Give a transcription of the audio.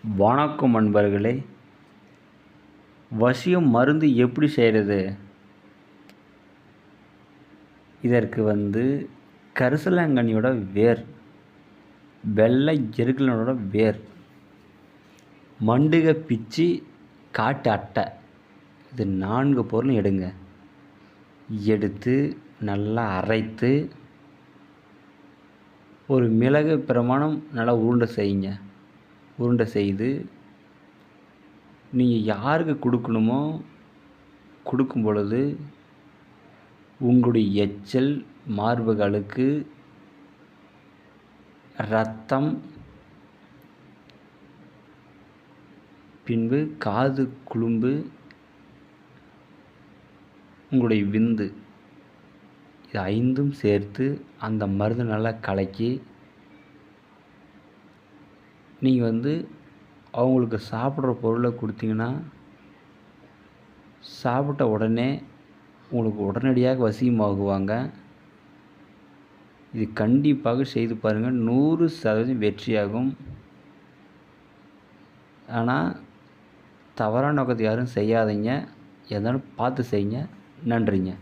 வணக்கம் நண்பர்களே. வசியம் மருந்து எப்படி செய்கிறது? இதற்கு கரிசலாங்கண்ணியோட வேர், வெள்ளை எருக்கலனோட வேர், மண்டுக பிச்சி, காட்டு அட்டை, இது 4 பொருளும் எடுங்க. எடுத்து நல்லா அரைத்து ஒரு மிளகு பிரமாணம் நல்லா உருண்டை செய்யுங்க. உருண்டை செய்து நீங்கள் யாருக்கு கொடுக்கணுமோ கொடுக்கும் பொழுது உங்களுடைய எச்சல், மார்புகளுக்கு, இரத்தம், பின்பு காது குளும்பு, உங்களுடைய விந்து, இது 5ம் சேர்த்து அந்த மருந்து நல்லா கலக்கி நீங்கள் அவங்களுக்கு சாப்பிட்ற பொருளை கொடுத்தீங்கன்னா சாப்பிட்ட உடனே உங்களுக்கு உடனடியாக வசியமாகுவாங்க. இது கண்டிப்பாக செய்து பாருங்கள், 100% வெற்றியாகும். ஆனால் தவறான நோக்கத்தை யாரும் செய்யாதீங்க. எதாலும் பார்த்து செய்யுங்க. நன்றிங்க.